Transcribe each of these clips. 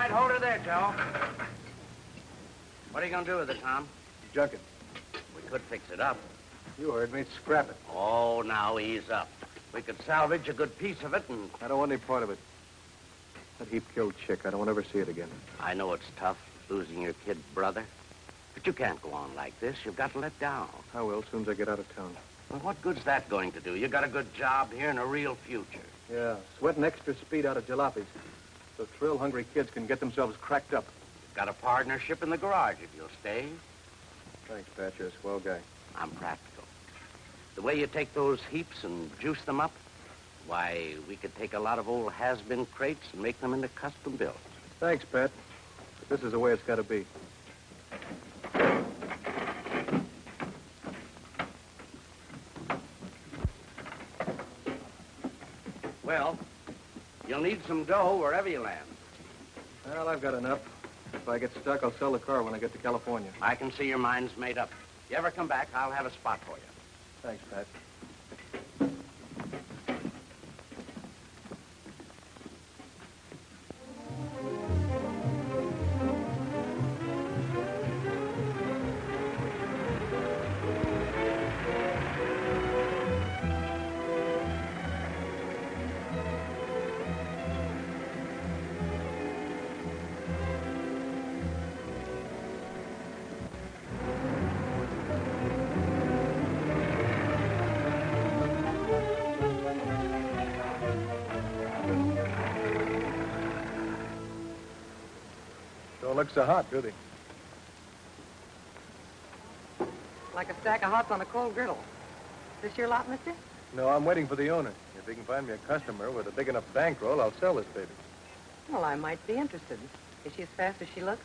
right, hold her there, Joe. What are you going to do with it, Tom? Junk it. We could fix it up. You heard me. Scrap it. Oh, now ease up. We could salvage a good piece of it and... I don't want any part of it. That heap-killed chick. I don't want to ever see it again. I know it's tough, losing your kid brother. But you can't go on like this. You've got to let down. I will, as soon as I get out of town. Well, what good's that going to do? You got a good job here and a real future. Yeah, sweating extra speed out of jalopies. So thrill-hungry kids can get themselves cracked up. You've got a partnership in the garage if you'll stay. Thanks, Pat. You're a swell guy. I'm practical. The way you take those heaps and juice them up, why, we could take a lot of old has-been crates and make them into custom builds. Thanks, Pat. But this is the way it's got to be. Well, you'll need some dough wherever you land. Well, I've got enough. If I get stuck, I'll sell the car when I get to California. I can see your mind's made up. If you ever come back, I'll have a spot for you. Thanks, Pat. Don't look so hot, do they? Like a stack of hots on a cold griddle. Is this your lot, mister? No, I'm waiting for the owner. If he can find me a customer with a big enough bankroll, I'll sell this baby. Well, I might be interested. Is she as fast as she looks?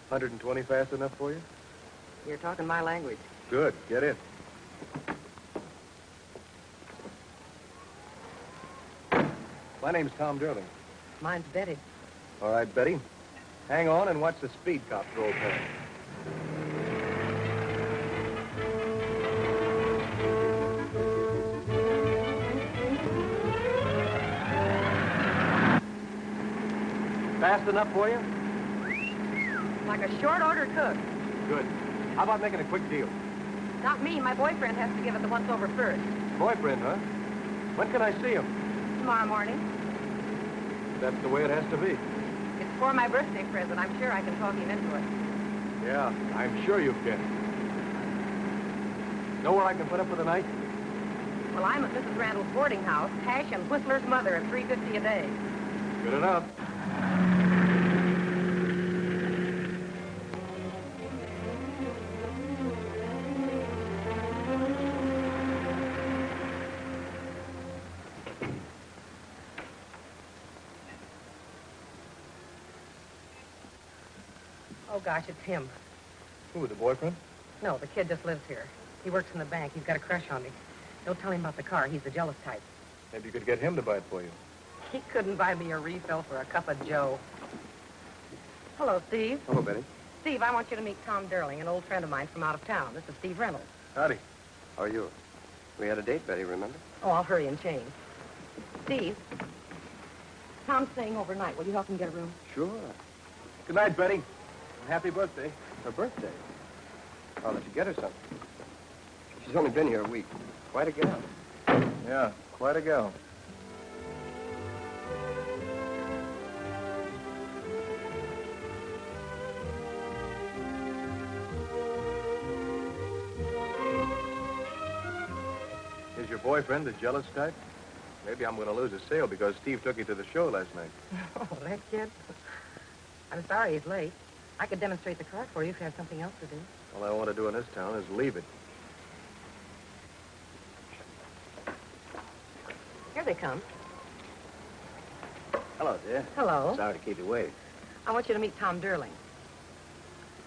120 fast enough for you? You're talking my language. Good. Get in. My name's Tom Durling. Mine's Betty. All right, Betty. Hang on and watch the speed cops roll past. Fast enough for you? Like a short order cook. Good. How about making a quick deal? Not me. My boyfriend has to give it the once-over first. Boyfriend, huh? When can I see him? Tomorrow morning. That's the way it has to be. It's for my birthday present. I'm sure I can talk him into it. Yeah, I'm sure you can. Know where I can put up for the night? Well, I'm at Mrs. Randall's boarding house, Hash and Whistler's mother at $3.50 a day. Good enough. Oh, gosh, it's him. Who, the boyfriend? No, the kid just lives here. He works in the bank. He's got a crush on me. Don't tell him about the car. He's the jealous type. Maybe you could get him to buy it for you. He couldn't buy me a refill for a cup of Joe. Hello, Steve. Hello, Betty. Steve, I want you to meet Tom Durling, an old friend of mine from out of town. This is Steve Reynolds. Howdy. How are you? We had a date, Betty, remember? Oh, I'll hurry and change. Steve, Tom's staying overnight. Will you help him get a room? Sure. Good night, Betty. Happy birthday. Her birthday. I'll let you get her something. She's only been here a week. Quite a gal. Yeah, quite a gal. Is your boyfriend the jealous type? Maybe I'm going to lose a sale because Steve took you to the show last night. Oh, that kid. I'm sorry he's late. I could demonstrate the car for you if you have something else to do. All I want to do in this town is leave it. Here they come. Hello, dear. Hello. Sorry to keep you waiting. I want you to meet Tom Durling.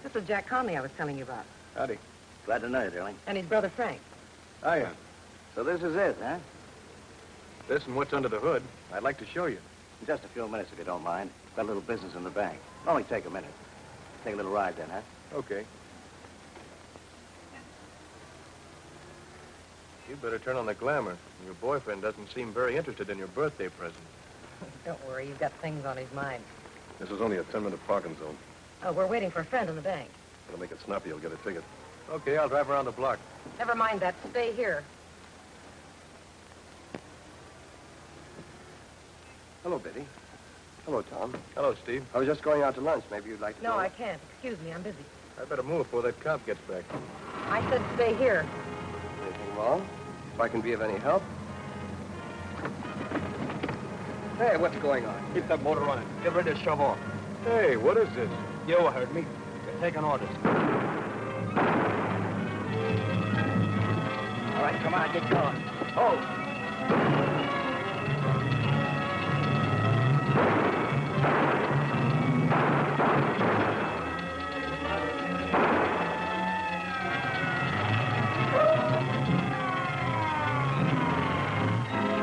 This is Jack Conley I was telling you about. Howdy. Glad to know you, Durling. And his brother Frank. Hiya. So this is it, huh? This and what's under the hood, I'd like to show you. In just a few minutes, if you don't mind. Got a little business in the bank. Only take a minute. Take a little ride then, huh? Okay. You'd better turn on the glamour. Your boyfriend doesn't seem very interested in your birthday present. Don't worry, you've got things on his mind. This is only a 10-minute parking zone. Oh, we're waiting for a friend in the bank. It'll make it snappy. You'll get a ticket. Okay, I'll drive around the block. Never mind that. Stay here. Hello, Biddy. Hello, Tom. Hello, Steve. I was just going out to lunch. Maybe you'd like to No, go? I can't. Excuse me, I'm busy. I better move before that cop gets back. I said stay here. Anything wrong? If I can be of any help? Hey, what's going on? Keep that motor running. Get ready to shove off. Hey, what is this? You heard me. You're taking orders. All right, come on, get going. Oh!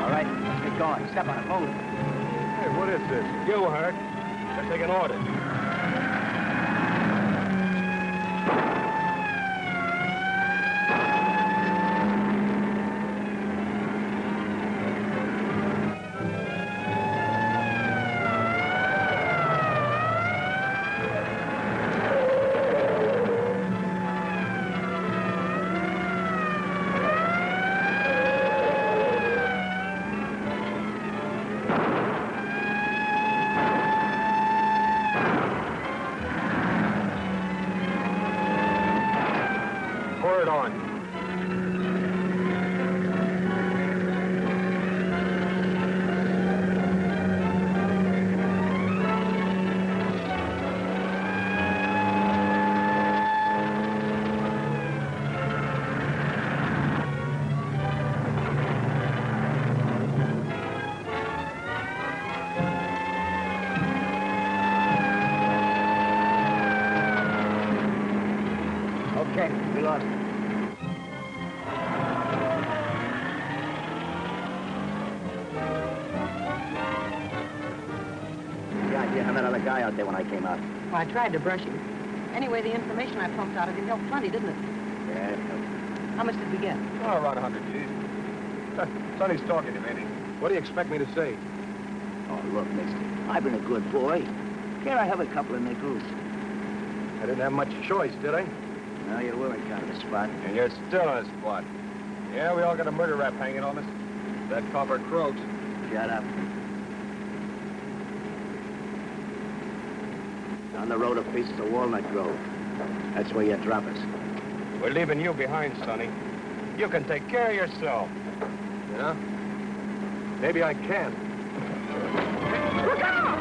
All right, let's get going. Step on it, move. Hey, what is this? You heard. You're taking orders. Pour it on. Okay, we lost it. God, you have that other guy out there when I came out. Well, I tried to brush him. Anyway, the information I pumped out of him helped plenty, didn't it? Yeah, How much did we get? Oh, around 100 G's. Sonny's talking to me, ain't he? What do you expect me to say? Oh, look, mister, I've been a good boy. Can't I have a couple of nickels? I didn't have much choice, did I? No, you were in kind of a spot. And you're still in a spot. Yeah, we all got a murder rap hanging on us. That copper croaks. Shut up. Down the road a piece of Walnut Grove. That's where you drop us. We're leaving you behind, Sonny. You can take care of yourself. Yeah? Maybe I can. Look out!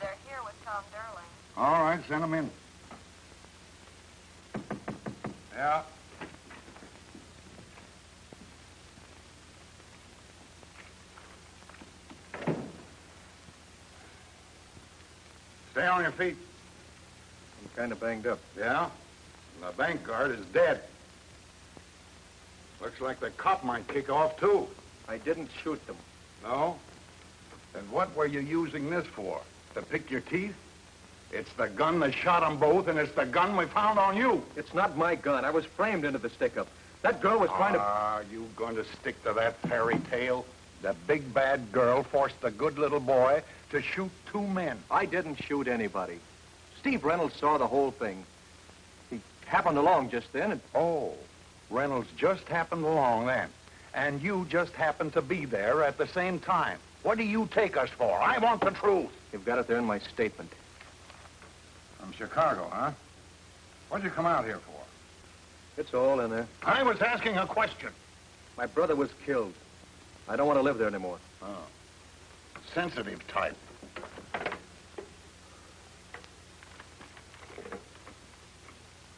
They're here with Tom Derling. All right, send them in. Yeah. Stay on your feet. I'm kind of banged up. Yeah? And the bank guard is dead. Looks like the cop might kick off, too. I didn't shoot them. No? Then what were you using this for? To pick your teeth? It's the gun that shot them both, and it's the gun we found on you. It's not my gun. I was framed into the stick-up. That girl was trying to... Are you going to stick to that fairy tale? The big bad girl forced the good little boy to shoot two men. I didn't shoot anybody. Steve Reynolds saw the whole thing. He happened along just then and... Oh, Reynolds just happened along then. And you just happened to be there at the same time. What do you take us for? I want the truth. You've got it there in my statement. From Chicago, huh? What'd you come out here for? It's all in there. I was asking a question. My brother was killed. I don't want to live there anymore. Oh. Sensitive type.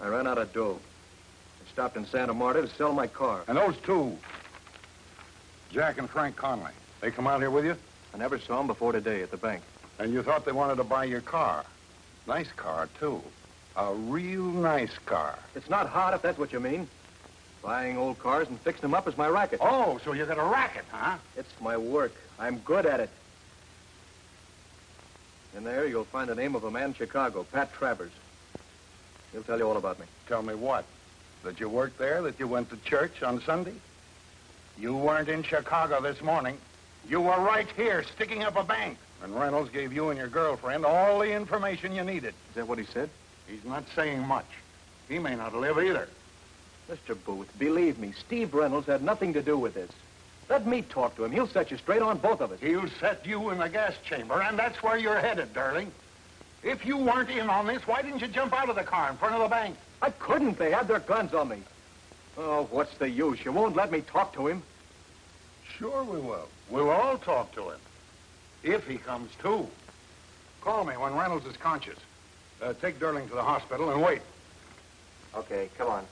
I ran out of dough. stopped in Santa Marta to sell my car. And those two, Jack and Frank Conley, they come out here with you? I never saw them before today at the bank. And you thought they wanted to buy your car. Nice car, too. A real nice car. It's not hot, if that's what you mean. Buying old cars and fixing them up is my racket. Oh, so you got a racket, huh? It's my work. I'm good at it. In there, you'll find the name of a man in Chicago, Pat Travers. He'll tell you all about me. Tell me what? That you worked there, that you went to church on Sunday? You weren't in Chicago this morning. You were right here, sticking up a bank. And Reynolds gave you and your girlfriend all the information you needed. Is that what he said? He's not saying much. He may not live either. Mr. Booth, believe me, Steve Reynolds had nothing to do with this. Let me talk to him. He'll set you straight on both of us. He'll set you in the gas chamber, and that's where you're headed, darling. If you weren't in on this, why didn't you jump out of the car in front of the bank? I couldn't. They had their guns on me. Oh, what's the use? You won't let me talk to him. Sure we will. We'll all talk to him. If he comes to. Call me when Reynolds is conscious. Take Durling to the hospital and wait. Okay, come on.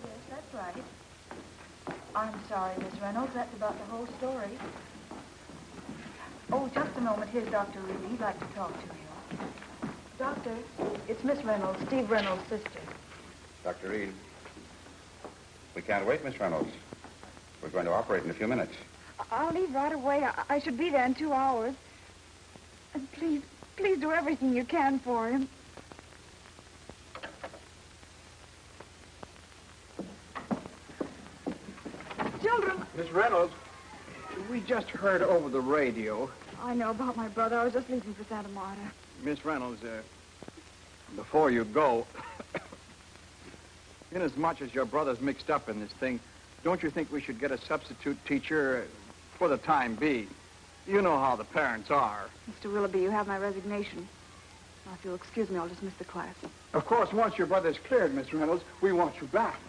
Yes, that's right. I'm sorry, Miss Reynolds. That's about the whole story. Oh, just a moment. Here's Dr. Reed. He'd like to talk to you. Doctor, it's Miss Reynolds, Steve Reynolds' sister. Dr. Reed, we can't wait, Miss Reynolds. We're going to operate in a few minutes. I'll leave right away. I should be there in 2 hours. And please do everything you can for him. Children! Miss Reynolds, we just heard over the radio. I know about my brother. I was just leaving for Santa Marta. Miss Reynolds, before you go, inasmuch as your brother's mixed up in this thing, don't you think we should get a substitute teacher for the time being? You know how the parents are. Mr. Willoughby, you have my resignation. Now, if you'll excuse me, I'll dismiss the class. Of course, once your brother's cleared, Miss Reynolds, we want you back.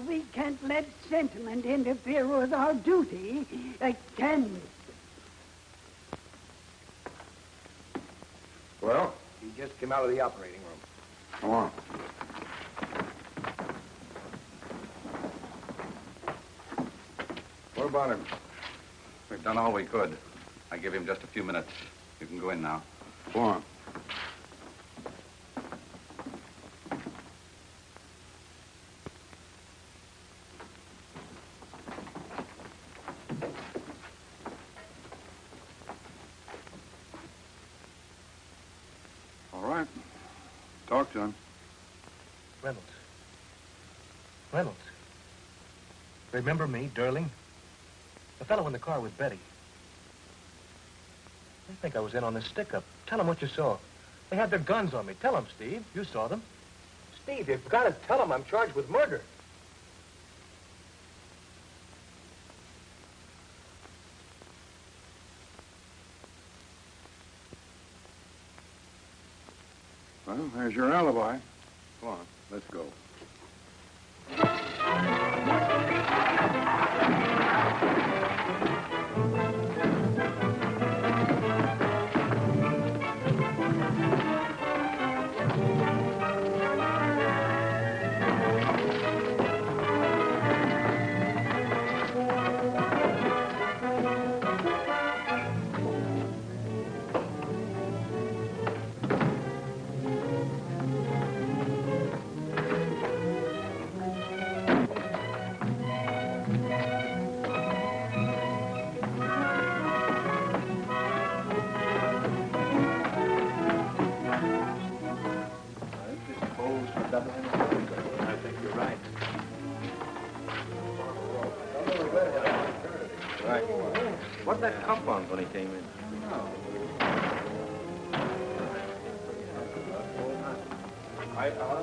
We can't let sentiment interfere with our duty, can we? Well? He just came out of the operating room. Come on. What about him? We've done all we could. I give him just a few minutes. You can go in now. Go on. All right. Talk to him. Reynolds. Reynolds. Remember me, Durling? The fellow in the car with Betty. They think I was in on this stick-up. Tell them what you saw. They had their guns on me. Tell them, Steve. You saw them. Steve, you've got to tell them I'm charged with murder. Well, there's your alibi. Come on, let's go. I think you're right. Right. What'd that cup on when he came in? Hi, fella.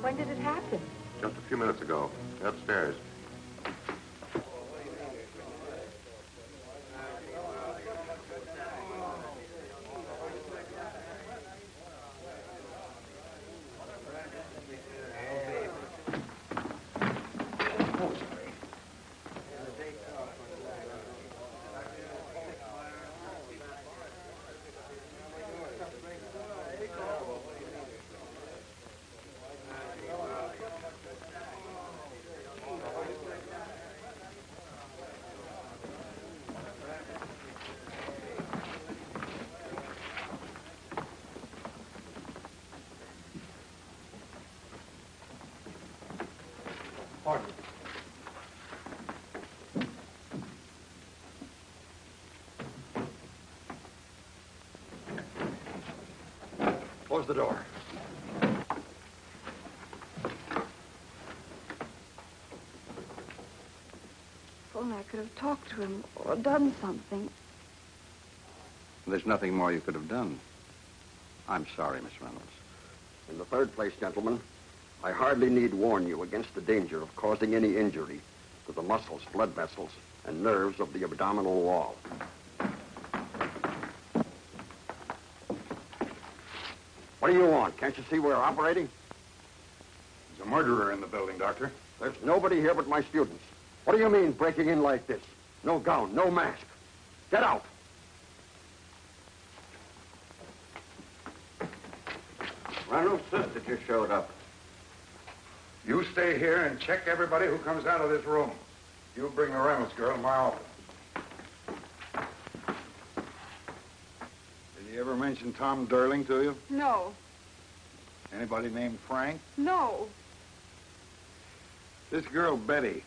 When did it happen? Just a few minutes ago. Upstairs. Close the door. If only I could have talked to him or done something. There's nothing more you could have done. I'm sorry, Miss Reynolds. In the third place, gentlemen, I hardly need warn you against the danger of causing any injury to the muscles, blood vessels, and nerves of the abdominal wall. What do you want? Can't you see we're operating? There's a murderer in the building, Doctor. There's nobody here but my students. What do you mean, breaking in like this? No gown, no mask. Get out. Reynolds' sister just showed up. You stay here and check everybody who comes out of this room. You bring the Reynolds girl to my office. Did he ever mention Tom Durling to you? No. Anybody named Frank? No. This girl, Betty.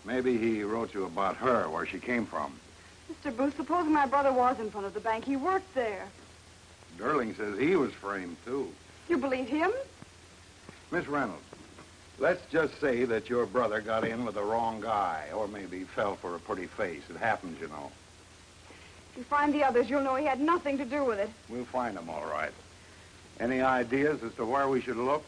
Maybe he wrote you about her, where she came from. Mr. Booth, supposing my brother was in front of the bank. He worked there. Durling says he was framed, too. You believe him? Miss Reynolds, let's just say that your brother got in with the wrong guy, or maybe fell for a pretty face. It happens, you know. If you find the others, you'll know he had nothing to do with it. We'll find them, all right. Any ideas as to where we should look?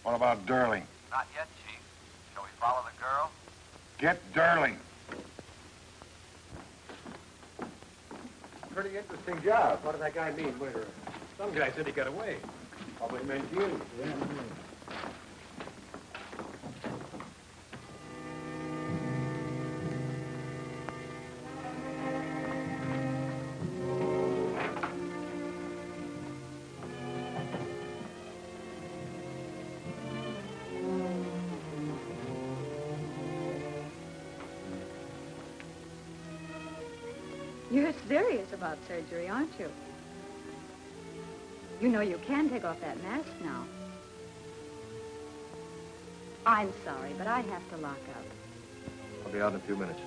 What about Durling? Not yet, Chief. Shall we follow the girl? Get Durling. Pretty interesting job. What did that guy mean, murderer? Some guy said he got away. Probably meant you. Yeah. You're serious about surgery, aren't you? You know you can take off that mask now. I'm sorry, but I have to lock up. I'll be out in a few minutes.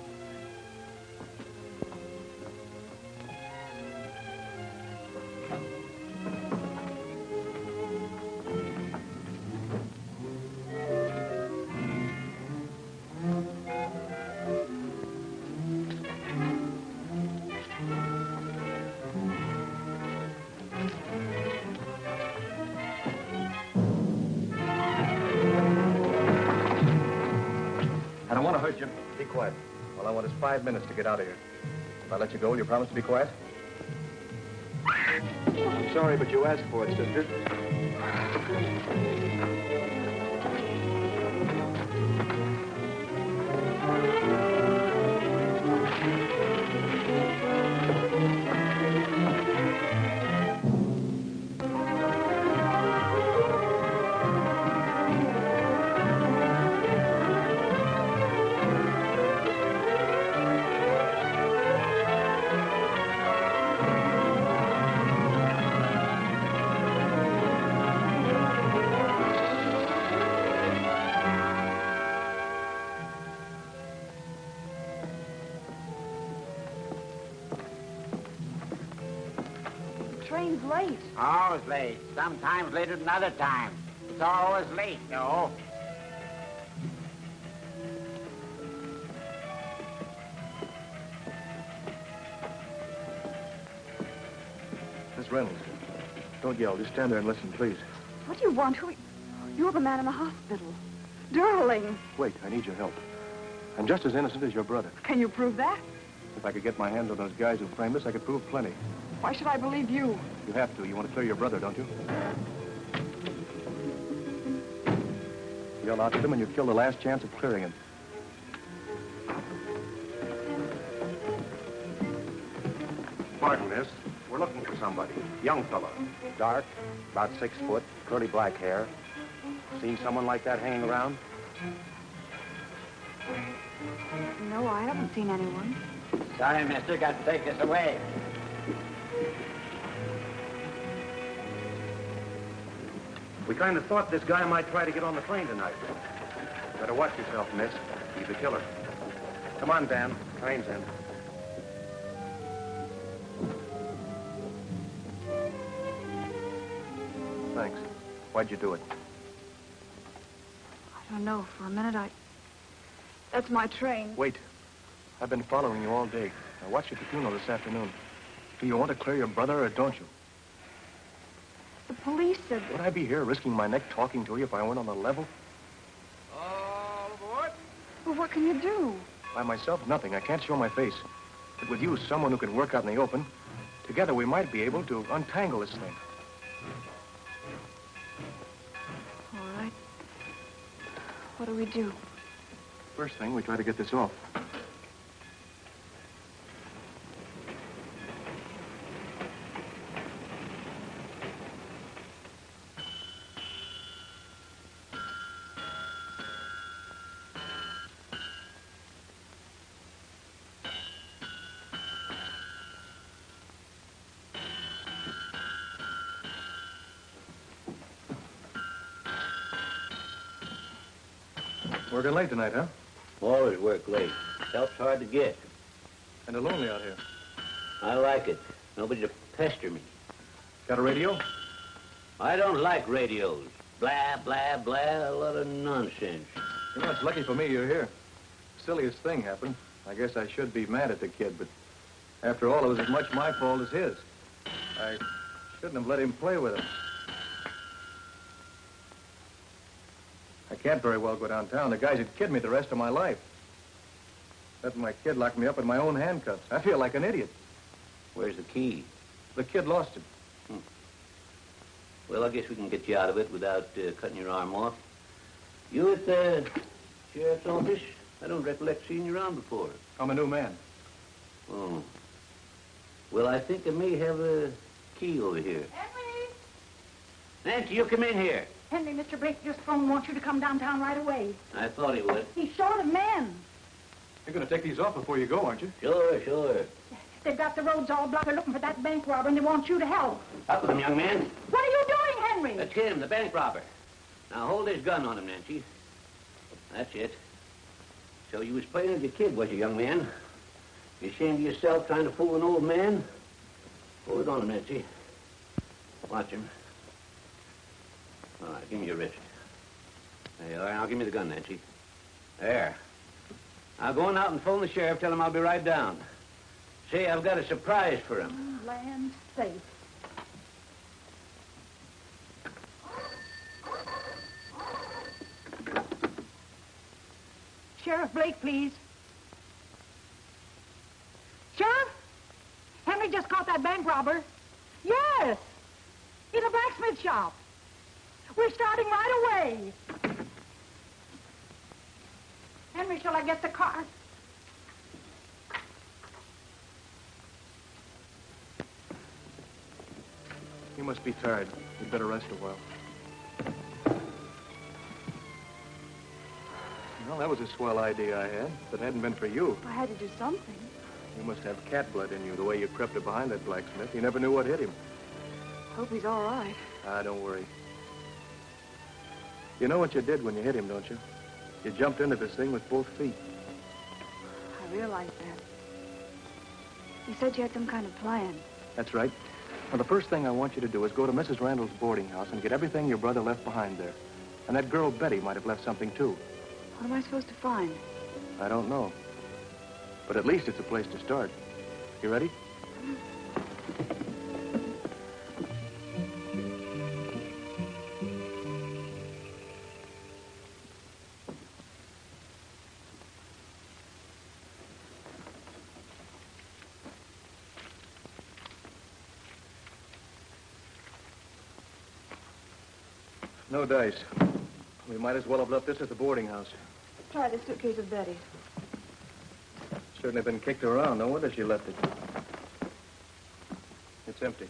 I don't want to hurt you. Be quiet. All I want is 5 minutes to get out of here. If I let you go, will you promise to be quiet? I'm sorry, but you asked for it, sister. Train's late. Always late. Sometimes later than other times. It's always late, no. Miss Reynolds, don't yell. Just stand there and listen, please. What do you want? You're the man in the hospital. Durling. Wait, I need your help. I'm just as innocent as your brother. Can you prove that? If I could get my hands on those guys who framed us, I could prove plenty. Why should I believe you? You have to. You want to clear your brother, don't you? You'll out him and you kill the last chance of clearing him. Pardon, miss. We're looking for somebody. Young fellow. Dark, about 6 foot, curly black hair. Seen someone like that hanging around? No, I haven't seen anyone. Sorry, mister. Got to take this away. We kind of thought this guy might try to get on the plane tonight. Better watch yourself, miss. He's a killer. Come on, Dan. Train's in. Thanks. Why'd you do it? I don't know. For a minute, That's my train. Wait. I've been following you all day. I watched you at the funeral this afternoon. Do you want to clear your brother, or don't you? The police said that... Would I be here risking my neck talking to you if I went on the level? All aboard. Well, what can you do? By myself, nothing. I can't show my face. But with you, someone who can work out in the open, together we might be able to untangle this thing. All right. What do we do? First thing, we try to get this off. Working late tonight, huh? Always work late. Help's hard to get. Kind of lonely out here. I like it. Nobody to pester me. Got a radio? I don't like radios. Blah, blah, blah, a lot of nonsense. You know, it's lucky for me you're here. Silliest thing happened. I guess I should be mad at the kid, but after all, it was as much my fault as his. I shouldn't have let him play with it. I can't very well go downtown. The guys would kid me the rest of my life. Letting my kid lock me up in my own handcuffs. I feel like an idiot. Where's the key? The kid lost it. Well, I guess we can get you out of it without cutting your arm off. You at the sheriff's office? I don't recollect seeing you around before. I'm a new man. Oh. Well, I think I may have a key over here. Henry! Nancy, you come in here. Henry, Mr. Blake just phoned wants you to come downtown right away. I thought he would. He's short of men. You're going to take these off before you go, aren't you? Sure, sure. They've got the roads all blocked. They're looking for that bank robber, and they want you to help. Up with him, young man. What are you doing, Henry? That's him, the bank robber. Now, hold this gun on him, Nancy. That's it. So you was playing with your kid, was you, young man? You ashamed of yourself trying to fool an old man? Hold it on him, Nancy. Watch him. All right, give me your wrist. There you are. Now give me the gun, Nancy. There. Now go on out and phone the sheriff. Tell him I'll be right down. Say, I've got a surprise for him. Land safe. Sheriff Blake, please. Sheriff? Henry just caught that bank robber. Yes! In a blacksmith shop. We're starting right away. Henry, shall I get the car? You must be tired. You'd better rest a while. Well, that was a swell idea I had. If it hadn't been for you, I had to do something. you must have cat blood in you, the way you crept up behind that blacksmith. You never knew what hit him. Hope he's all right. Ah, don't worry. You know what you did when you hit him, don't you? You jumped into this thing with both feet. I realized that. You said you had some kind of plan. That's right. Well, the first thing I want you to do is go to Mrs. Randall's boarding house and get everything your brother left behind there. And that girl Betty might have left something, too. What am I supposed to find? I don't know. But at least it's a place to start. You ready? No dice. We might as well have left this at the boarding house. Try the suitcase of Betty's. Certainly been kicked around. No wonder she left it. It's empty.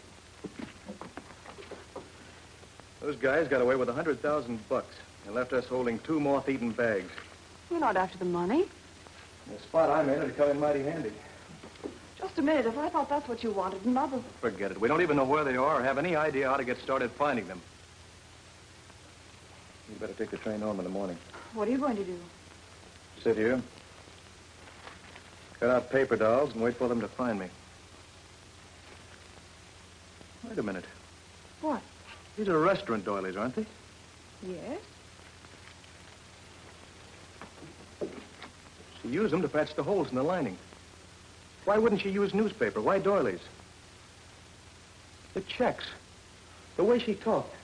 Those guys got away with $100,000 and left us holding 2 moth-eaten bags. You're not after the money. The spot I made it'd come in mighty handy. Just a minute. If I thought that's what you wanted, Mother... Forget it. We don't even know where they are or have any idea how to get started finding them. You better take the train home in the morning. What are you going to do? Sit here. Cut out paper dolls and wait for them to find me. Wait a minute. What? These are restaurant doilies, aren't they? Yes. She used them to patch the holes in the lining. Why wouldn't she use newspaper? Why doilies? The checks. The way she talked.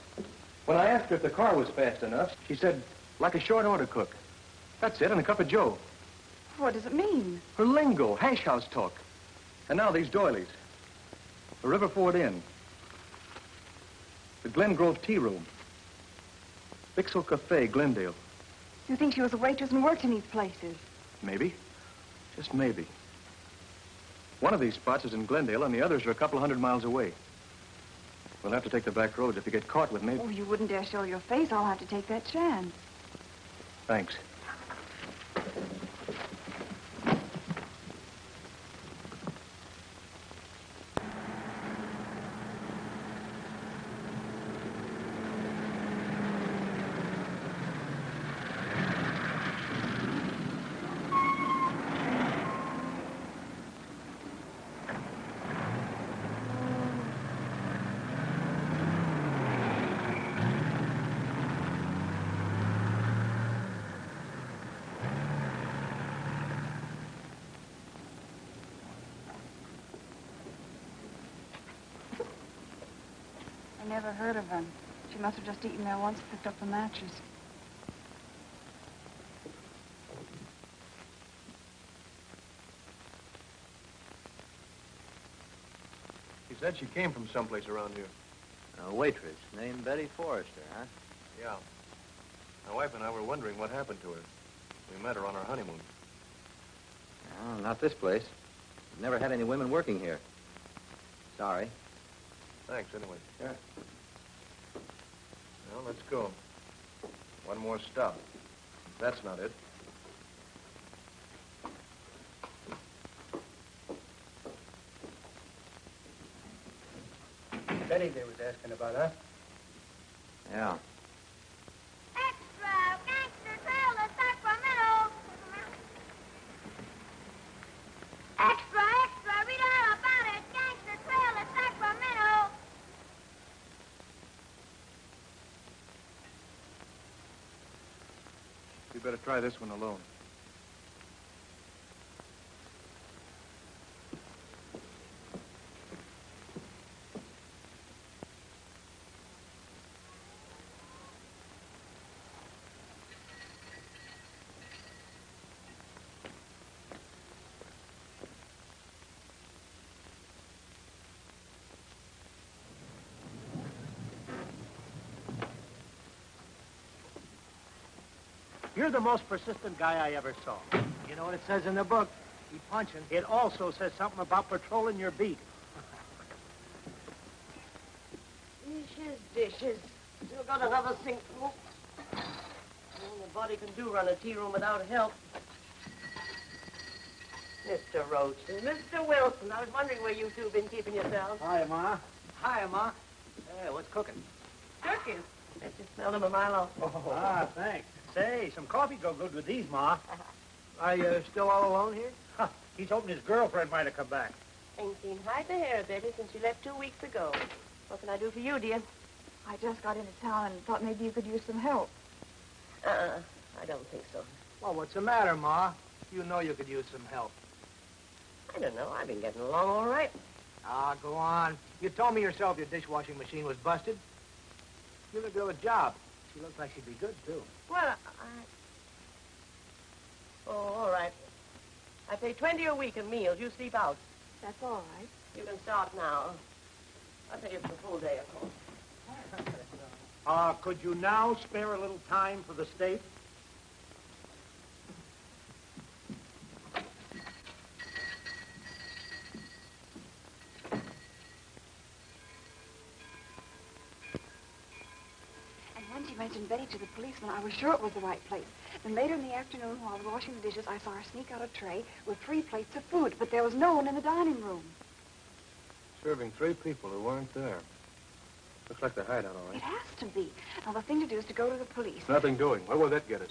When I asked her if the car was fast enough, she said, like a short order cook. That's it, and a cup of joe. What does it mean? Her lingo, hash house talk. And now these doilies. The River Ford Inn. The Glen Grove Tea Room. Bixel Cafe, Glendale. You think she was a waitress and worked in these places? Maybe. Just maybe. One of these spots is in Glendale, and the others are a couple of 100 miles away. We'll have to take the back roads. If you get caught with me... Oh, you wouldn't dare show your face. I'll have to take that chance. Thanks. I never heard of her. She must have just eaten there once and picked up the matches. She said she came from someplace around here. A waitress named Betty Forrester, huh? Yeah. My wife and I were wondering what happened to her. We met her on our honeymoon. Oh, not this place. We've never had any women working here. Sorry. Thanks, anyway. Yeah. Well, let's go. One more stop. That's not it. Betty they was asking about, huh? Yeah. Extra! Gangster trail to Sacramento! Extra, extra! Read all about it! Gangster trail to Sacramento! You better try this one alone. You're the most persistent guy I ever saw. You know what it says in the book? Keep punching. It also says something about patrolling your beat. Dishes. Still got another sink full. Nobody can do run a tea room without help. Mr. Roachton, Mr. Wilson, I was wondering where you two been keeping yourselves. Hi, Ma. Hi, Ma. Hey, what's cooking? Turkeys. I just smelled them a mile off. Ah, thanks. Say, some coffee go good with these, Ma. Are you still all alone here? Huh. He's hoping his girlfriend might have come back. Ain't seen hide the hair, Betty, since she left 2 weeks ago. What can I do for you, dear? I just got into town and thought maybe you could use some help. I don't think so. Well, what's the matter, Ma? You know you could use some help. I don't know. I've been getting along all right. Ah, go on. You told me yourself your dishwashing machine was busted. Give the girl a job. She looks like she'd be good, too. Well, Oh, all right. I pay 20 a week in meals. You sleep out. That's all right. You can start now. I'll pay you for the full day, of course. Could you now spare a little time for the state? And once you mentioned Betty to the policeman, I was sure it was the right place. Then later in the afternoon, while I was washing the dishes, I saw her sneak out a tray with 3 plates of food, but there was no one in the dining room. Serving 3 people who weren't there. Looks like the hideout, all It right. has to be. Now, the thing to do is to go to the police. Nothing doing. Where will that get us?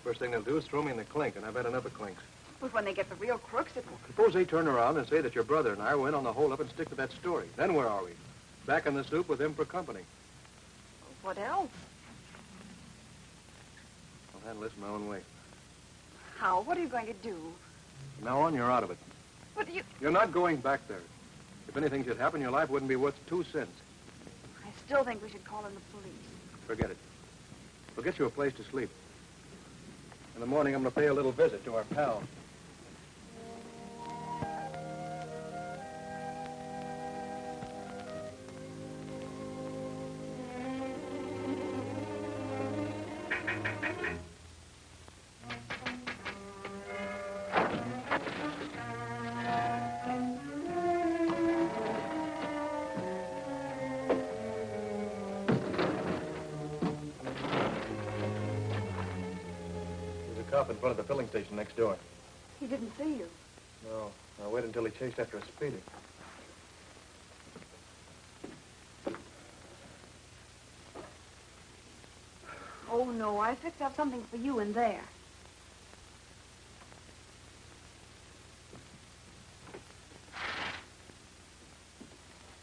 First thing they'll do is throw me in the clink, and I've had enough of clinks. But when they get the real crooks, it will... Suppose they turn around and say that your brother and I were in on the holdup and stick to that story. Then where are we? Back in the soup with him for company. What else? I'll handle this my own way. How? What are you going to do? From now on, you're out of it. But you... You're not going back there. If anything should happen, your life wouldn't be worth 2 cents. I still think we should call in the police. Forget it. We'll get you a place to sleep. In the morning, I'm going to pay a little visit to our pal. Cop in front of the filling station next door. He didn't see you. No. I'll wait until he chased after a speeder. Oh, no. I fixed up something for you in there.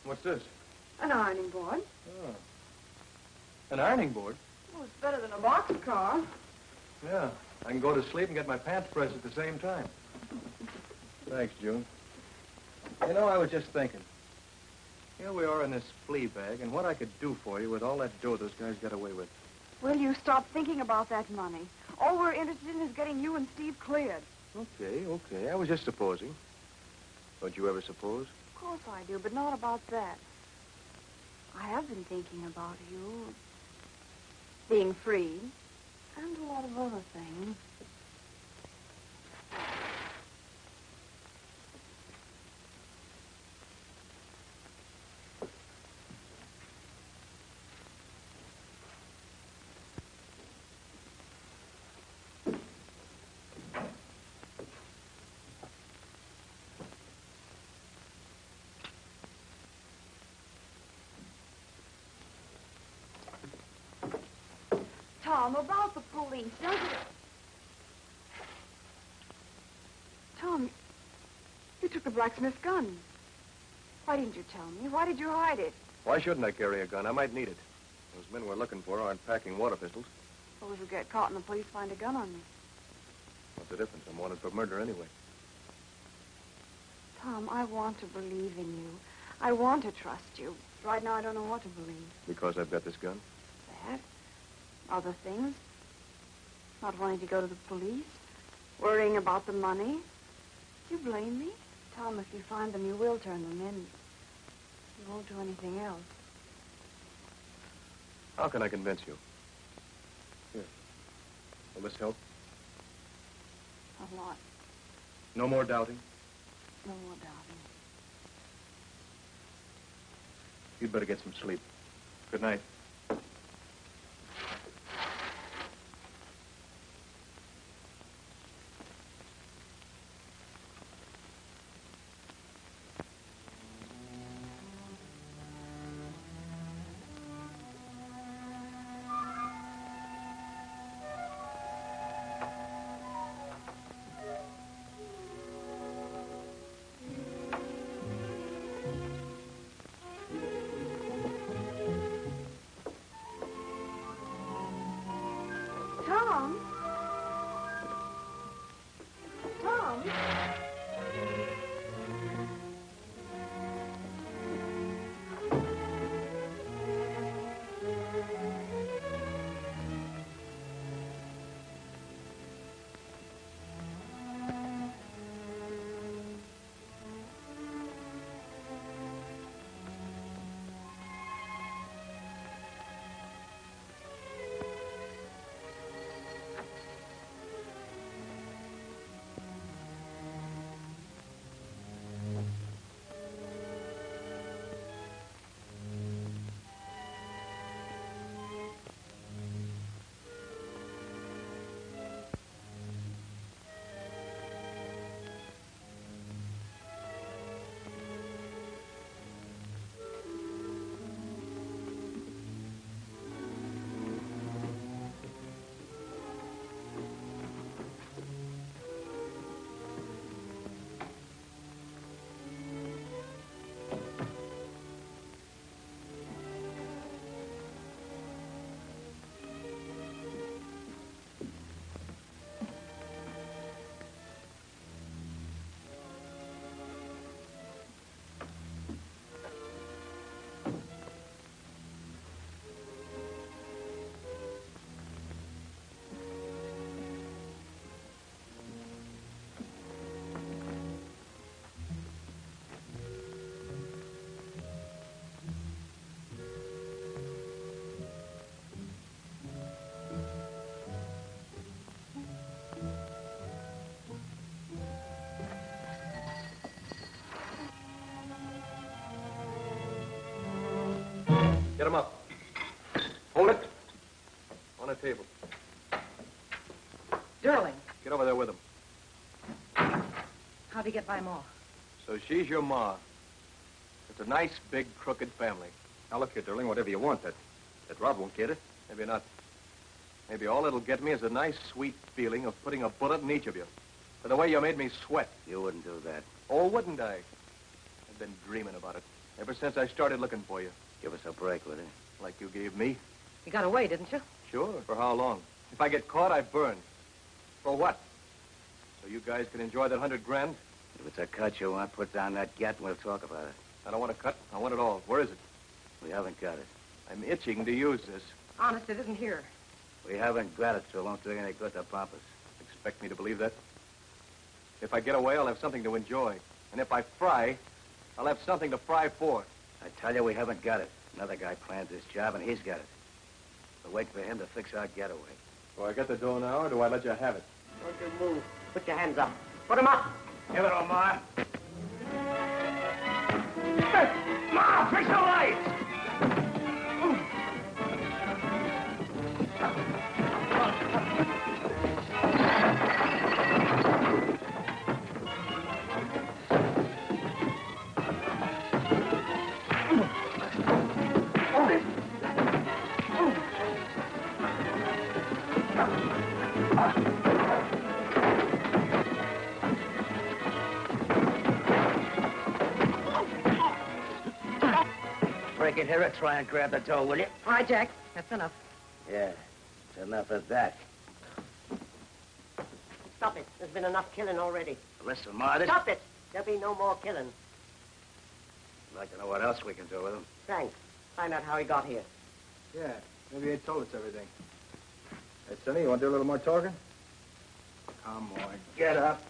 What's this? An ironing board. Oh. An ironing board? Well, it's better than a boxcar. Yeah. I can go to sleep and get my pants pressed at the same time. Thanks, June. You know, I was just thinking. Here we are in this flea bag, and what I could do for you with all that dough those guys got away with. Will you stop thinking about that money? All we're interested in is getting you and Steve cleared. Okay. I was just supposing. Don't you ever suppose? Of course I do, but not about that. I have been thinking about you being free and a lot of other things. Tom, about the police, don't you... Tom, you took the blacksmith's gun. Why didn't you tell me? Why did you hide it? Why shouldn't I carry a gun? I might need it. Those men we're looking for aren't packing water pistols. Suppose you get caught and the police find a gun on you. What's the difference? I'm wanted for murder anyway. Tom, I want to believe in you. I want to trust you. Right now, I don't know what to believe. Because I've got this gun? That? Other things? Not wanting to go to the police? Worrying about the money? Do you blame me? Tom, if you find them, you will turn them in. You won't do anything else. How can I convince you? Here. Will this help? A lot. No more doubting? No more doubting. You'd better get some sleep. Good night. Tom? Tom? Get him up. Hold it. On the table. Durling, Get over there with him. how'd he get by Ma? So she's your ma. It's a nice, big, crooked family. Now, look here, Durling, whatever you want, that Rob won't get it. Maybe not. Maybe all it'll get me is a nice, sweet feeling of putting a bullet in each of you. For the way you made me sweat. You wouldn't do that. Oh, wouldn't I? I've been dreaming about it ever since I started looking for you. Give us a break with it. Like you gave me. You got away, didn't you? Sure. For how long? If I get caught, I burn. For what? So you guys can enjoy that $100,000? If it's a cut you want, put down that gat and we'll talk about it. I don't want a cut. I want it all. Where is it? We haven't got it. I'm itching to use this. Honest, it isn't here. We haven't got it, so it won't do any good to pump us. Expect me to believe that? If I get away, I'll have something to enjoy. And if I fry, I'll have something to fry for. I tell you, we haven't got it. Another guy planned this job, and he's got it. We're waiting for him to fix our getaway. Do I get the dough now, or do I let you have it? Don't you move. Put your hands up. Put 'em up. Give it on, Ma. Ma, fix the lights! Break it here or try and grab the dough, will you? All right, Jack. That's enough. Yeah, it's enough of that. Stop it. There's been enough killing already. Listen, Ma, this... Stop it. There'll be no more killing. I'd like to know what else we can do with him. Thanks. Find out how he got here. Yeah, maybe he told us everything. Hey, Sonny, you want to do a little more talking? Come on, get up.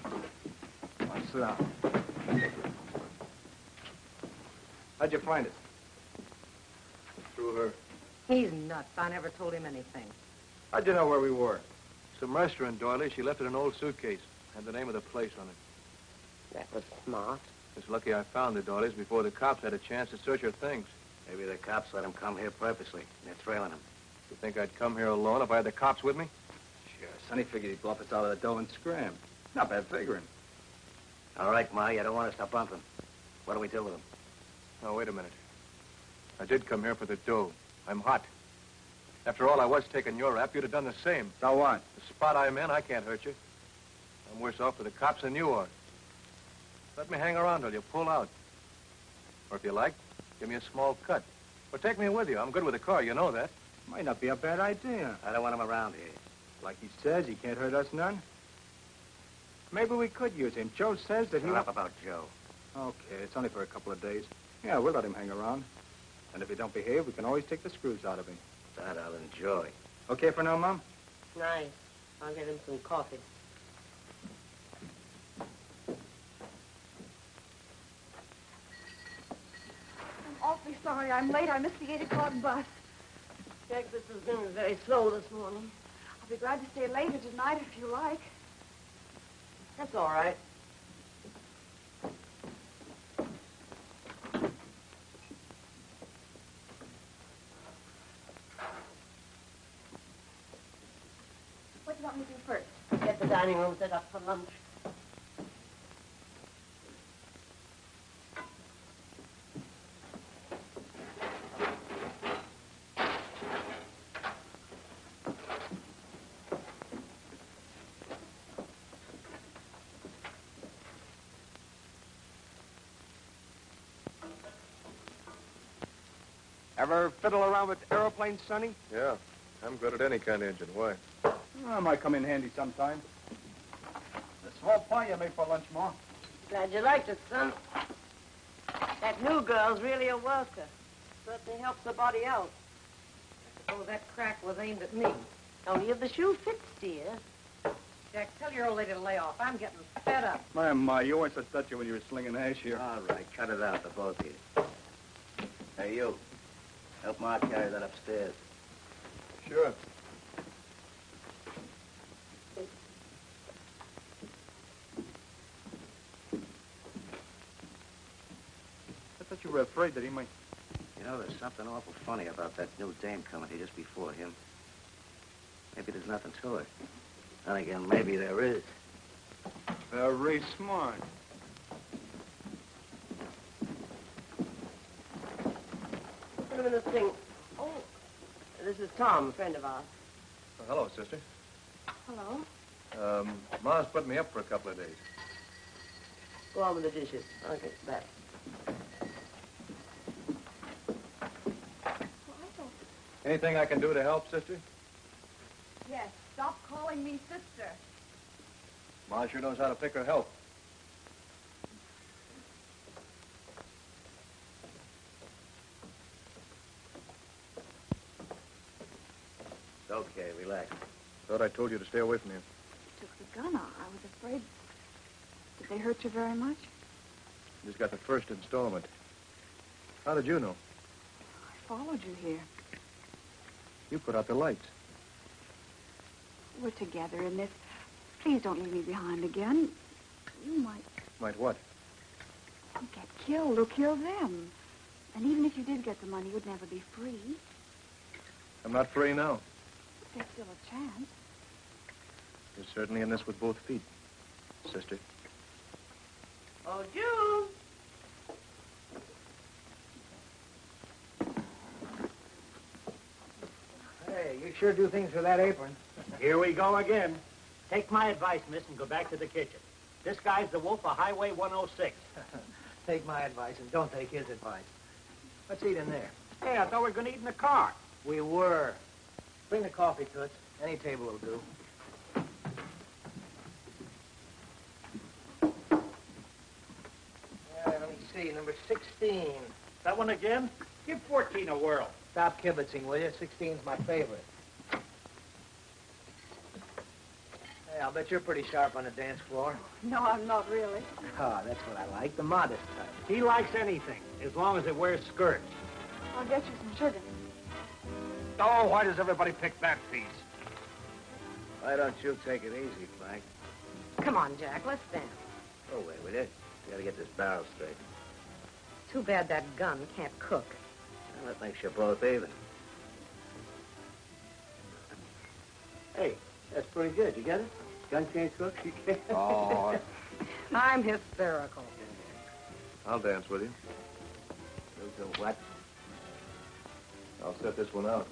Come on, sit down. How'd you find it? Through her. He's nuts. I never told him anything. How'd you know where we were? Some restaurant, Doily. She left it in an old suitcase. Had the name of the place on it. That was smart. It's lucky I found the Doilies before the cops had a chance to search her things. Maybe the cops let him come here purposely, and they're trailing him. You think I'd come here alone if I had the cops with me? Sure, Sonny figured he'd bluff us out of the dough and scram. Not bad figuring. All right, Ma, you don't want us to bump him. What do we do with him? Now, wait a minute. I did come here for the dough. I'm hot. After all, I was taking your rap. You'd have done the same. So what? The spot I'm in, I can't hurt you. I'm worse off for the cops than you are. Let me hang around till you pull out. Or if you like, give me a small cut. Or take me with you. I'm good with a car, you know that. Might not be a bad idea. I don't want him around here. Like he says, he can't hurt us none. Maybe we could use him. Joe says that he... Shut up about Joe. Okay, it's only for a couple of days. Yeah, we'll let him hang around. And if he don't behave, we can always take the screws out of him. That I'll enjoy. Okay for now, Mom? Nice. I'll get him some coffee. I'm awfully sorry I'm late. I missed the 8 o'clock bus. Jack, this has been very slow this morning. I'll be glad to stay later tonight if you like. That's all right. What do you want me to do first? Get the dining room set up for lunch. Ever fiddle around with aeroplanes, Sonny? Yeah. I'm good at any kind of engine. Why? Well, might come in handy sometime. The small pie you made for lunch, Ma. Glad you liked it, son. That new girl's really a worker. Certainly helps the body out. Oh, that crack was aimed at me. Only if the shoe fits, dear. Jack, tell your old lady to lay off. I'm getting fed up. Ma, you weren't so touchy when you were slinging hash here. All right, cut it out, the both of you. Hey, you. Help Ma carry that upstairs. Sure. I thought you were afraid that he might... know, there's something awful funny about that new dame coming here just before him. Maybe there's nothing to it. Then again, maybe there is. Very smart. Put him in this thing. Oh, this is Tom, a friend of ours. Oh, hello, sister. Hello. Ma's put me up for a couple of days. Go on with the dishes. I'll get back. Anything I can do to help, sister? Yes, stop calling me sister. Ma sure knows how to pick her help. It's okay, relax. Thought I told you to stay away from him. Took the gun out. I was afraid. Did they hurt you very much? Just got the first installment. How did you know? I followed you here. You put out the lights. We're together in this. Please don't leave me behind again. You might Might what? get killed or kill them. And even if you did get the money, you'd never be free. I'm not free now. But there's still a chance. You're certainly in this with both feet, sister. Oh, June! Hey, you sure do things with that apron. Here we go again. Take my advice, miss, and go back to the kitchen. This guy's the wolf of Highway 106. Take my advice and don't take his advice. Let's eat in there. Hey, I thought we were going to eat in the car. We were. Bring the coffee, Toots. Any table will do. Let me see, number 16. That one again? Give 14 a whirl. Stop kibitzing, will you? 16's my favorite. Hey, I'll bet you're pretty sharp on the dance floor. No, I'm not really. Ah, that's what I like, the modest type. He likes anything, as long as it wears skirts. I'll get you some sugar. Oh, why does everybody pick that piece? Why don't you take it easy, Frank? Come on, Jack, let's dance. Oh, wait with it. You gotta get this barrel straight. Too bad that gun can't cook. Well, that makes you both even. Hey, that's pretty good. You get it? Gun can't cook, you can't. Oh, I'm hysterical. I'll dance with you. You'll do what? I'll set this one out.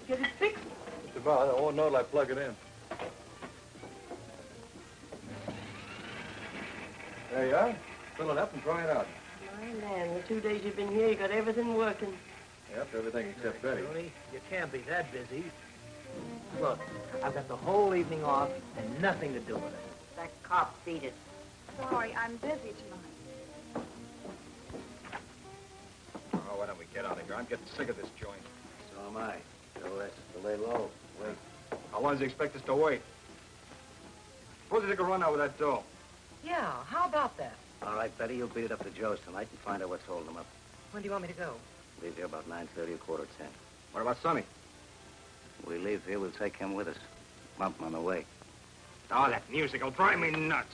Get it fixed. Just about. I won't know till I plug it in. There you are. Fill it up and try it out. My man, the 2 days you've been here, you got everything working. Yep, everything except Betty. Tony, you can't be that busy. Look, I've got the whole evening off and nothing to do with it. That cop beat it. Sorry, I'm busy tonight. Oh, why don't we get out of here? I'm getting sick of this joint. So am I. So let's lay low. Wait. How long does he expect us to wait? Suppose he took a run out with that dough. Yeah, how about that? All right, Betty, you'll beat it up to Joe's tonight and find out what's holding him up. When do you want me to go? Leave here about 9:30 or 9:45. What about Sonny? When we leave here, we'll take him with us. Bump him on the way. Oh, that music will drive me nuts.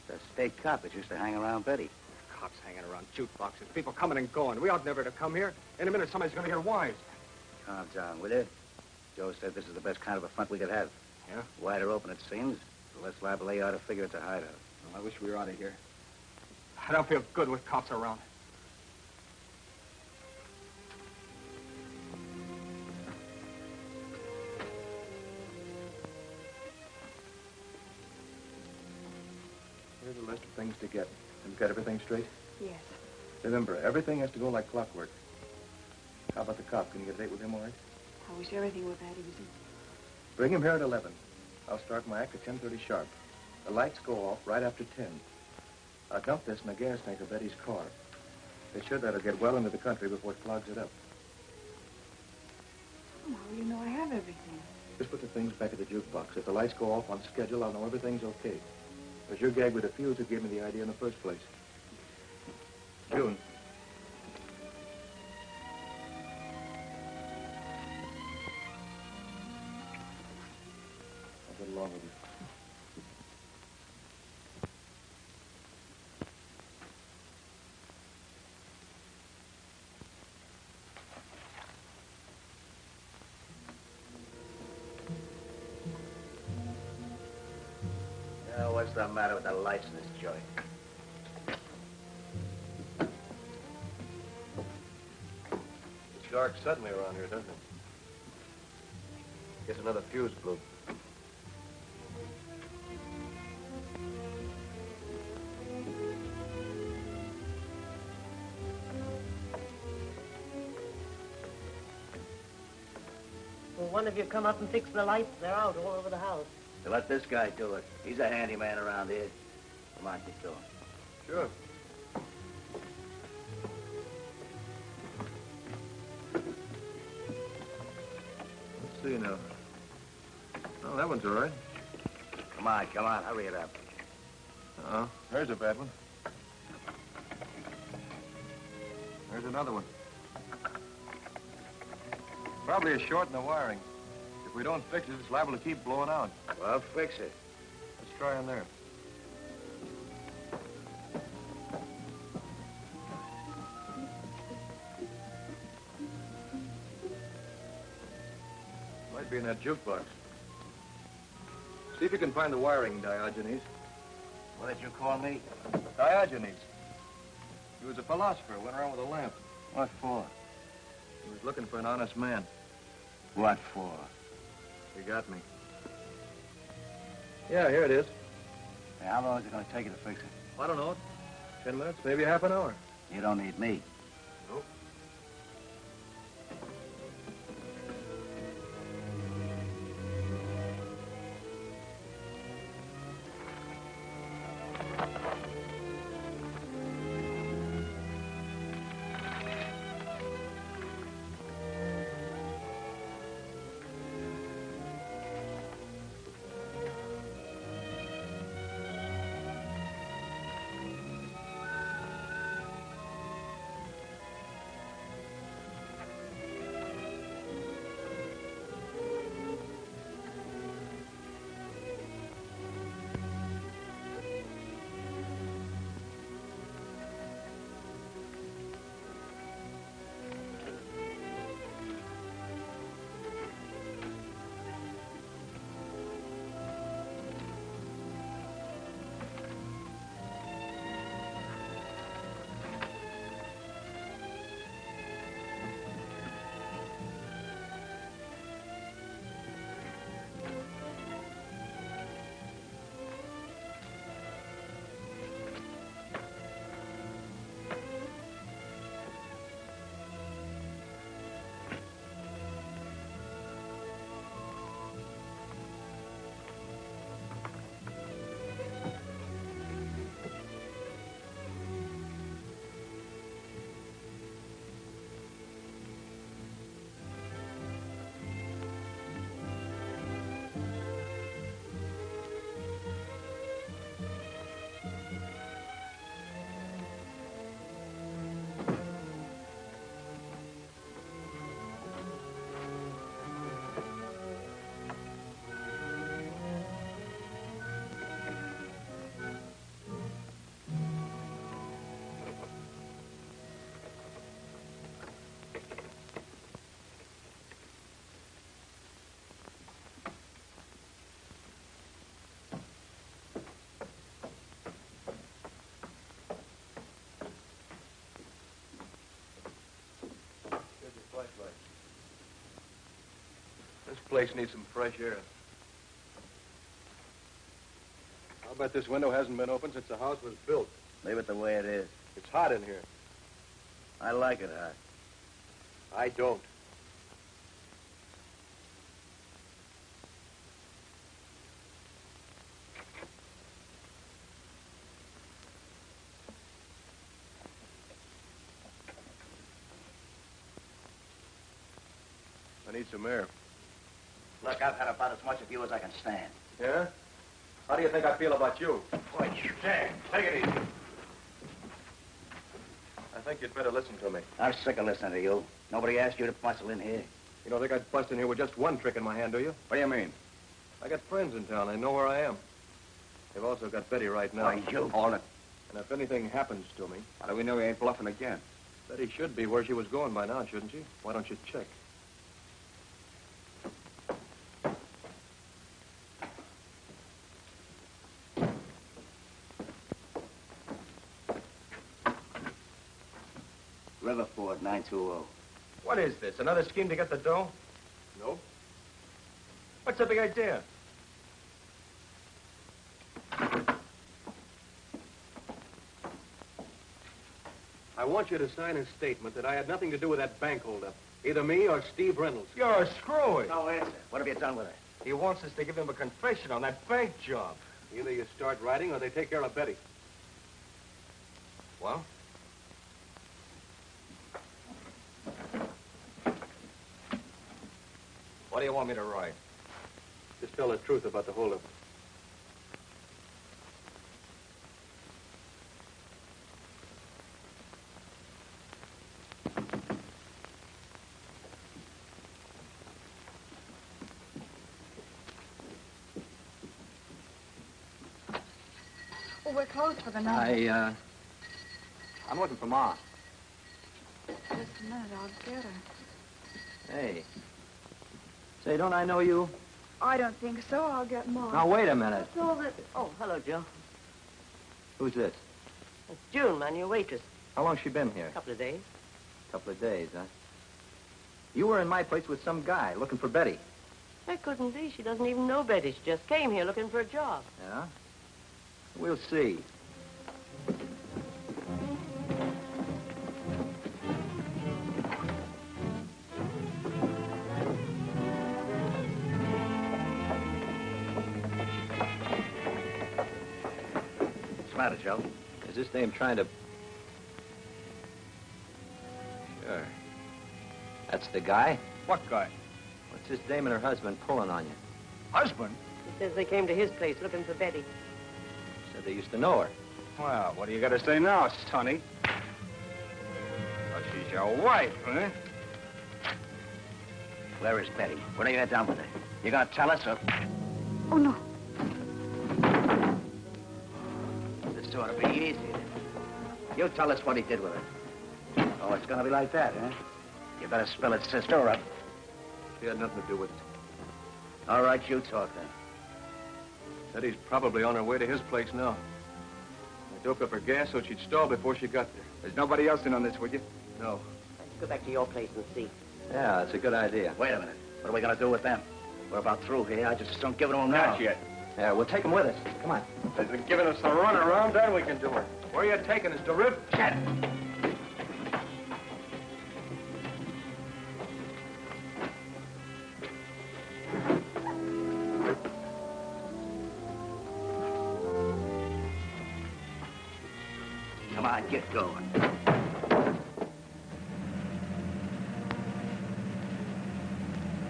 The state cop that used to hang around Betty. Cops hanging around jukeboxes, people coming and going. We ought never to come here. In a minute, somebody's going to hear wise. Calm down, will you? Joe said this is the best kind of a front we could have. Yeah? Wider open, it seems. The less liable they are to figure it's a hideout. Well, I wish we were out of here. I don't feel good with cops around. Here's a list of things to get. Have you got everything straight? Yes. Remember, everything has to go like clockwork. How about the cop? Can you get a date with him all right? I wish everything were that easy. Bring him here at 11. I'll start my act at 10:30 sharp. The lights go off right after 10. I'll dump this in a gas tank of Betty's car. Be sure that'll get well into the country before it clogs it up. Oh, how do you know I have everything? Just put the things back at the jukebox. If the lights go off on schedule, I'll know everything's okay. It was your gag with the fuse that gave me the idea in the first place. June, wrong with you? What's the matter with the lights in this joint? It's dark suddenly around here, doesn't it? Guess another fuse blew. Will one of you come up and fix the lights? They're out all over the house. So let this guy do it. He's a handyman around here. Come on, keep going. Sure. Let's see now. Oh, that one's all right. Come on, hurry it up. Uh-oh. There's a bad one. There's another one. Probably a short in the wiring. If we don't fix it, it's liable to keep blowing out. Well, fix it. Let's try on there. Might be in that jukebox. See if you can find the wiring, Diogenes. What did you call me? Diogenes. He was a philosopher, went around with a lamp. What for? He was looking for an honest man. What for? He got me. Yeah, here it is. Hey, how long is it going to take you to fix it? I don't know. 10 minutes, maybe half an hour. You don't need me. Nope. This place needs some fresh air. I'll bet this window hasn't been opened since the house was built. Leave it the way it is. It's hot in here. I like it hot. I don't. I need some air. Look, I've had about as much of you as I can stand. Yeah? How do you think I feel about you? Boy, Jack, take it easy. I think you'd better listen to me. I'm sick of listening to you. Nobody asked you to bustle in here. You don't think I'd bust in here with just one trick in my hand, do you? What do you mean? I got friends in town. I know where I am. They've also got Betty right now. Why, you hold it. And if anything happens to me... How do we know he ain't bluffing again? Betty should be where she was going by now, shouldn't she? Why don't you check? Riverford, 920. What is this? Another scheme to get the dough? No. What's the big idea? I want you to sign a statement that I had nothing to do with that bank holdup. Either me or Steve Reynolds. You're screwy. No answer. What have you done with it? He wants us to give him a confession on that bank job. Either you start writing or they take care of Betty. Well? What do you want me to write? Just tell the truth about the holdup. Oh, we're closed for the night. I'm looking for Ma. Just a minute, I'll get her. Hey. Say, don't I know you? I don't think so. I'll get Mom. Now, wait a minute. That's all that... Oh, hello, Joe. Who's this? It's June, man, your waitress. How long's she been here? A couple of days. Couple of days, huh? You were in my place with some guy looking for Betty. That couldn't be. She doesn't even know Betty. She just came here looking for a job. Yeah? We'll see. What's the matter, Joe? Is this dame trying to... Sure. That's the guy? What guy? What's this dame and her husband pulling on you? Husband? He says they came to his place looking for Betty. Said they used to know her. Well, what do you got to say now, Sonny? Well, she's your wife, huh? Where is Betty? What are you done with her? You gonna tell us or... Oh, no. This ought to be easy. You tell us what he did with her. Oh, it's gonna be like that, huh? You better spill it, sister, or... She had nothing to do with it. All right, you talk then. Betty's probably on her way to his place now. I doped up her gas so she'd stall before she got there. There's nobody else in on this, would you? No. Let's go back to your place and see. Yeah, that's a good idea. Wait a minute. What are we gonna do with them? We're about through here. I just don't give it to them now. Not yet. Yeah, we'll take them with us. Come on. They've been giving us the run around, then we can do it. Where are you taking us, to Rip? Chat. Come on, get going.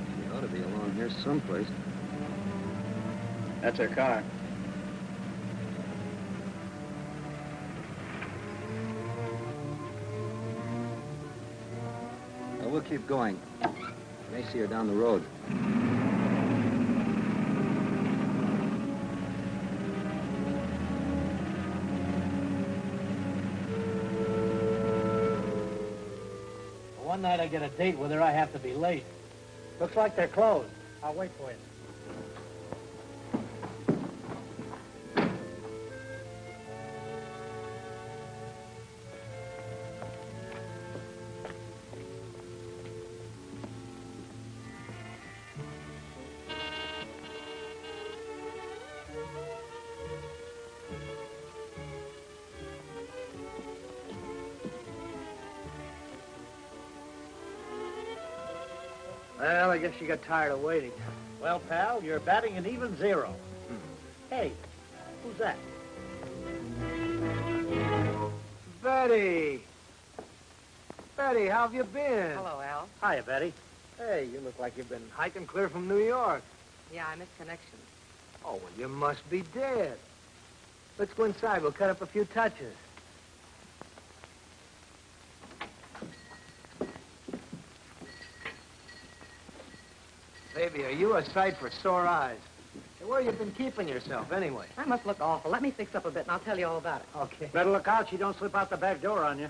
She ought to be along here someplace. That's her car. Well, we'll keep going. May see her down the road. One night I get a date with her, I have to be late. Looks like they're closed. I'll wait for you. Well, I guess you got tired of waiting. Well, pal, you're batting an even 0. Hey, who's that? Betty! Betty, how have you been? Hello, Al. Hiya, Betty. Hey, you look like you've been hiking clear from New York. Yeah, I missed connections. Oh, well, you must be dead. Let's go inside. We'll cut up a few touches. Baby, are you a sight for sore eyes? Where you been keeping yourself, anyway? I must look awful. Let me fix up a bit, and I'll tell you all about it. Okay. Better look out she don't slip out the back door on you.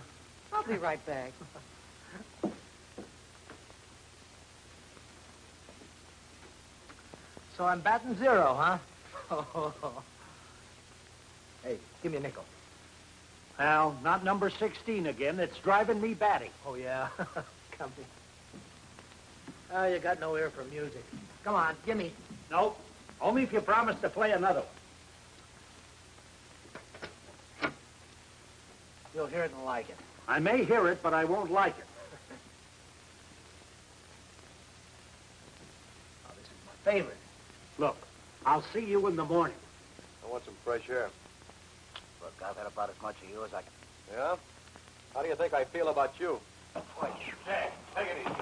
I'll be right back. So I'm batting 0, huh? Hey, give me a nickel. Well, not number 16 again. It's driving me batty. Oh, yeah? Come here. Oh, you got no ear for music. Come on, give me. Nope. Only if you promise to play another one. You'll hear it and like it. I may hear it, but I won't like it. Oh, this is my favorite. Look, I'll see you in the morning. I want some fresh air. Look, I've had about as much of you as I can. Yeah? How do you think I feel about you? Wait. Jack, take it easy.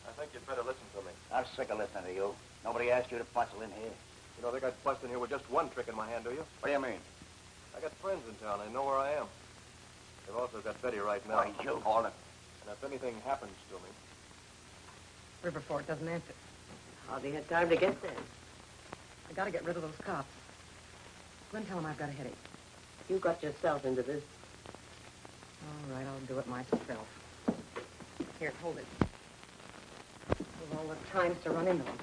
I think you'd better listen to me. I'm sick of listening to you. Nobody asked you to bustle in here. You don't think I'd bust in here with just one trick in my hand, do you? What do you mean? I got friends in town. They know where I am. They've also got Betty right now. Why, you call it. And if anything happens to me... Riverford doesn't answer. Hardly had time to get there. I gotta get rid of those cops. Gwen, tell them I've got a headache. You got yourself into this. All right, I'll do it myself. Here, hold it. With all the times to run into them.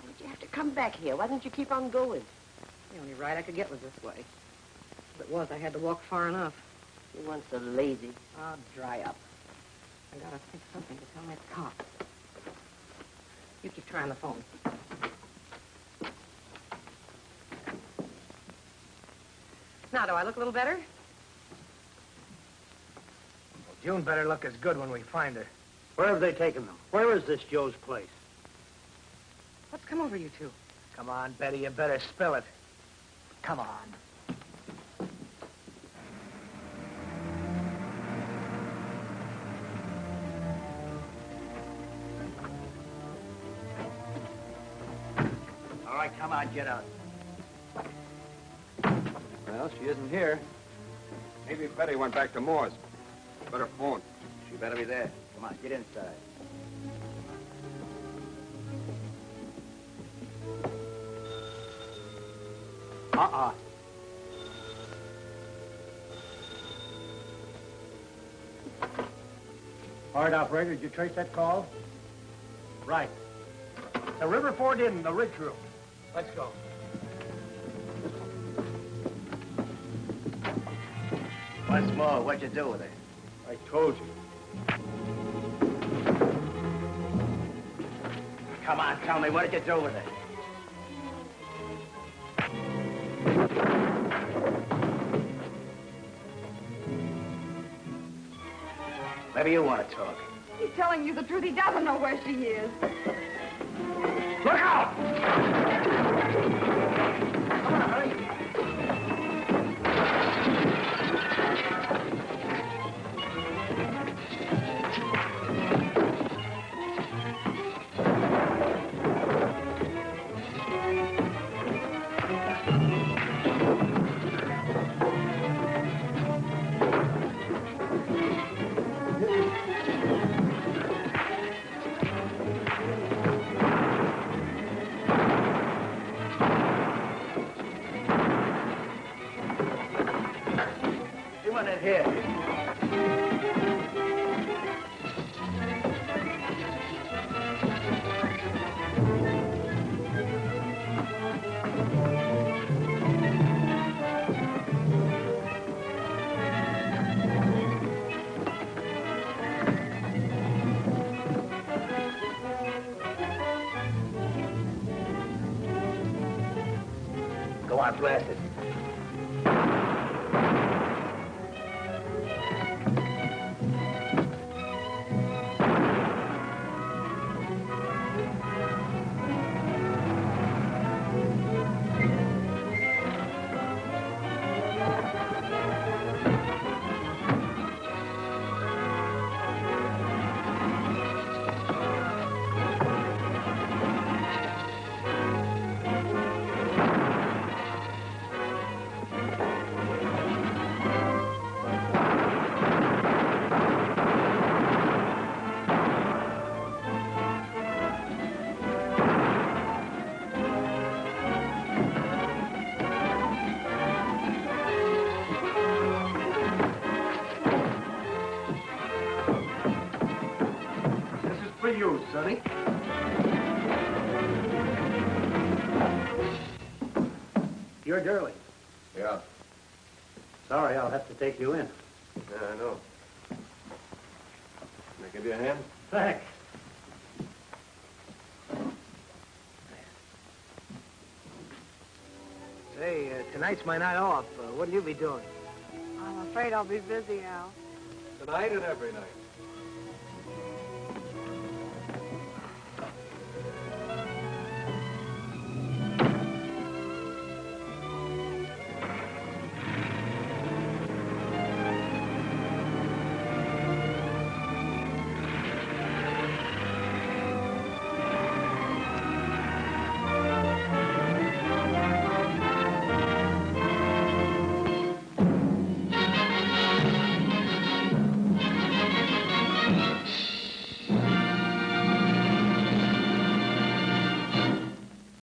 Why'd you have to come back here? Why didn't you keep on going? The only ride I could get was this way. If it was, I had to walk far enough. You weren't so lazy. Oh, dry up. I gotta think something to tell that cop. You keep trying the phone. Now, do I look a little better? Well, June better look as good when we find her. Where have they taken them? Where is this Joe's place? What's come over you two? Come on, Betty, you better spill it. Come on. All right, come on, get out. Well, she isn't here. Maybe Betty went back to Moore's. Better phone. She better be there. Come on, get inside. Uh-uh. All right, operator, did you trace that call? Right. The Riverford Inn, the Ridge Room. Let's go. Once more, what'd you do with her? I told you. Come on, tell me, what did you do with her? Maybe you want to talk. He's telling you the truth. He doesn't know where she is. Look out! Come on, hurry. He went in here. Go on, blast it. for you, Sonny. You're Durley. Yeah. Sorry, I'll have to take you in. Yeah, I know. Can I give you a hand? Thanks. Say, tonight's my night off. What'll you be doing? I'm afraid I'll be busy, Al. Tonight and every night.